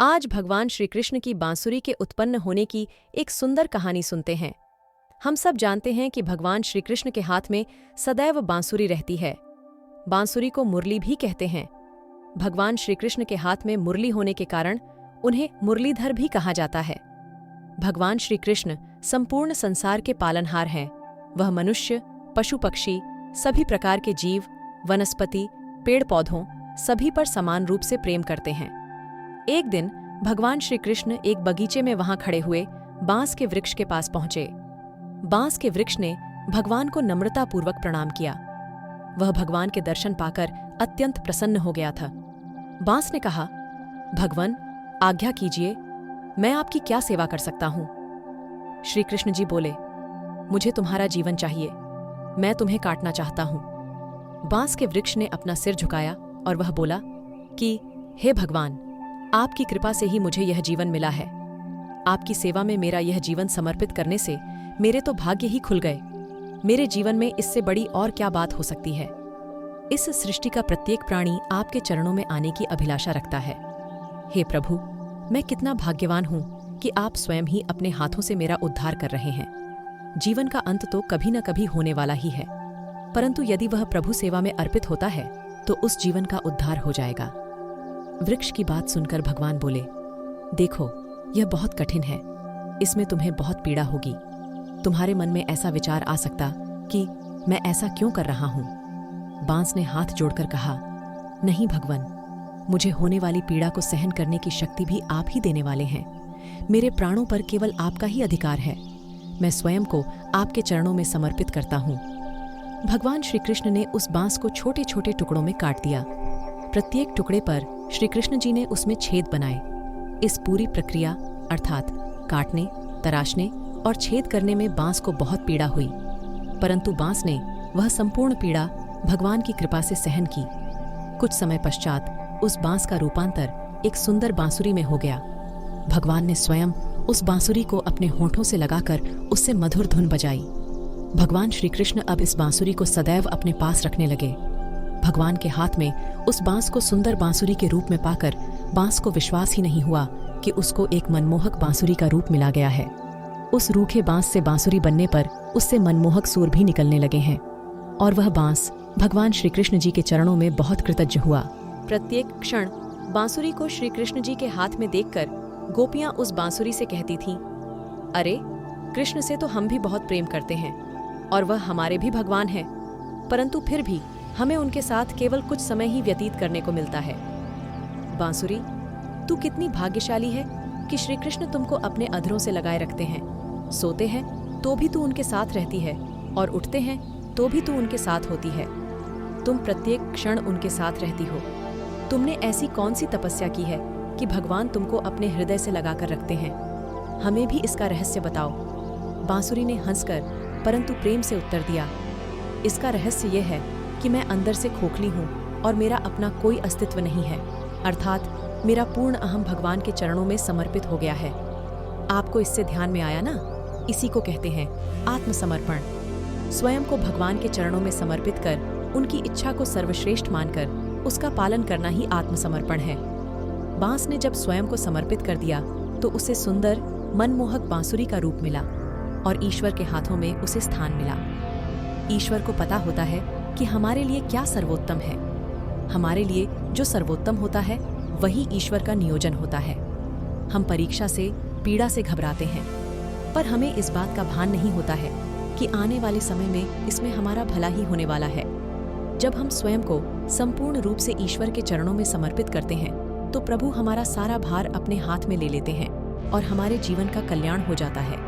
आज भगवान श्री कृष्ण की बांसुरी के उत्पन्न होने की एक सुंदर कहानी सुनते हैं। हम सब जानते हैं कि भगवान श्री कृष्ण के हाथ में सदैव बांसुरी रहती है। बांसुरी को मुरली भी कहते हैं। भगवान श्री कृष्ण के हाथ में मुरली होने के कारण उन्हें मुरलीधर भी कहा जाता है। भगवान श्री कृष्ण संपूर्ण संसार के पालनहार हैं। वह मनुष्य, पशु पक्षी, सभी प्रकार के जीव, वनस्पति, पेड़ पौधों सभी पर समान रूप से प्रेम करते हैं। एक दिन भगवान श्री कृष्ण एक बगीचे में वहां खड़े हुए बांस के वृक्ष के पास पहुंचे। बांस के वृक्ष ने भगवान को नम्रतापूर्वक प्रणाम किया। वह भगवान के दर्शन पाकर अत्यंत प्रसन्न हो गया था। बांस ने कहा, भगवान, आज्ञा कीजिए, मैं आपकी क्या सेवा कर सकता हूं? श्री कृष्ण जी बोले, मुझे तुम्हारा जीवन चाहिए, मैं तुम्हें काटना चाहता हूं। बांस के वृक्ष ने अपना सिर झुकाया और वह बोला कि हे भगवान, आपकी कृपा से ही मुझे यह जीवन मिला है। आपकी सेवा में मेरा यह जीवन समर्पित करने से मेरे तो भाग्य ही खुल गए। मेरे जीवन में इससे बड़ी और क्या बात हो सकती है। इस सृष्टि का प्रत्येक प्राणी आपके चरणों में आने की अभिलाषा रखता है। हे प्रभु, मैं कितना भाग्यवान हूं कि आप स्वयं ही अपने हाथों से मेरा उद्धार कर रहे हैं। जीवन का अंत तो कभी न कभी होने वाला ही है, परंतु यदि वह प्रभु सेवा में अर्पित होता है तो उस जीवन का उद्धार हो जाएगा। वृक्ष की बात सुनकर भगवान बोले, देखो, यह बहुत कठिन है, इसमें तुम्हें बहुत पीड़ा होगी। तुम्हारे मन में ऐसा विचार आ सकता कि मैं ऐसा क्यों कर रहा हूं। बांस ने हाथ जोड़कर कहा, नहीं भगवान, मुझे होने वाली पीड़ा को सहन करने की शक्ति भी आप ही देने वाले हैं। मेरे प्राणों पर केवल आपका ही अधिकार है। मैं स्वयं को आपके चरणों में समर्पित करता हूं। भगवान श्री कृष्ण ने उस बांस को छोटे छोटे टुकड़ों में काट दिया। प्रत्येक टुकड़े पर श्री कृष्ण जी ने उसमें छेद बनाए। इस पूरी प्रक्रिया अर्थात काटने, तराशने और छेद करने में बांस को बहुत पीड़ा हुई, परंतु बांस ने वह संपूर्ण पीड़ा भगवान की कृपा से सहन की। कुछ समय पश्चात उस बांस का रूपांतर एक सुंदर बांसुरी में हो गया। भगवान ने स्वयं उस बांसुरी को अपने होठों से लगाकर उससे मधुर धुन बजाई। भगवान श्री कृष्ण अब इस बांसुरी को सदैव अपने पास रखने लगे। भगवान के हाथ में उस बांस को सुंदर बांसुरी के रूप में पाकर बांस को विश्वास ही नहीं हुआ कि उसको एक मनमोहक बांसुरी का रूप मिला गया है। उस रूखे बांस से बांसुरी बनने पर उससे मनमोहक सुर भी निकलने लगे हैं और वह बांस भगवान श्री कृष्ण जी के चरणों में बहुत कृतज्ञ हुआ। प्रत्येक क्षण बांसुरी को श्री कृष्ण जी के हाथ में देखकर गोपियां उस बांसुरी से कहती थीं, अरे, कृष्ण से तो हम भी बहुत प्रेम करते हैं और वह हमारे भी भगवान हैं, परंतु फिर भी हमें उनके साथ केवल कुछ समय ही व्यतीत करने को मिलता है। बांसुरी, तू कितनी भाग्यशाली है कि श्री कृष्ण तुमको अपने अधरों से लगाए रखते हैं। सोते हैं तो भी तू उनके साथ रहती है और उठते हैं तो भी तू उनके साथ होती है। तुम प्रत्येक क्षण उनके साथ रहती हो। तुमने ऐसी कौन सी तपस्या की है कि भगवान तुमको अपने हृदय से लगाकर रखते हैं? हमें भी इसका रहस्य बताओ। बांसुरी ने हंसकर परंतु प्रेम से उत्तर दिया, इसका रहस्य यह है कि मैं अंदर से खोखली हूँ और मेरा अपना कोई अस्तित्व नहीं है, अर्थात मेरा पूर्ण अहम भगवान के चरणों में समर्पित हो गया है। आपको इससे ध्यान में आया ना? इसी को कहते हैं आत्मसमर्पण। स्वयं को भगवान के चरणों में समर्पित कर उनकी इच्छा को सर्वश्रेष्ठ मानकर उसका पालन करना ही आत्मसमर्पण है। बांस ने जब स्वयं को समर्पित कर दिया तो उसे सुंदर मनमोहक बांसुरी का रूप मिला और ईश्वर के हाथों में उसे स्थान मिला। ईश्वर को पता होता है कि हमारे लिए क्या सर्वोत्तम है। हमारे लिए जो सर्वोत्तम होता है वही ईश्वर का नियोजन होता है। हम परीक्षा से, पीड़ा से घबराते हैं, पर हमें इस बात का भान नहीं होता है कि आने वाले समय में इसमें हमारा भला ही होने वाला है। जब हम स्वयं को संपूर्ण रूप से ईश्वर के चरणों में समर्पित करते हैं तो प्रभु हमारा सारा भार अपने हाथ में ले लेते हैं और हमारे जीवन का कल्याण हो जाता है।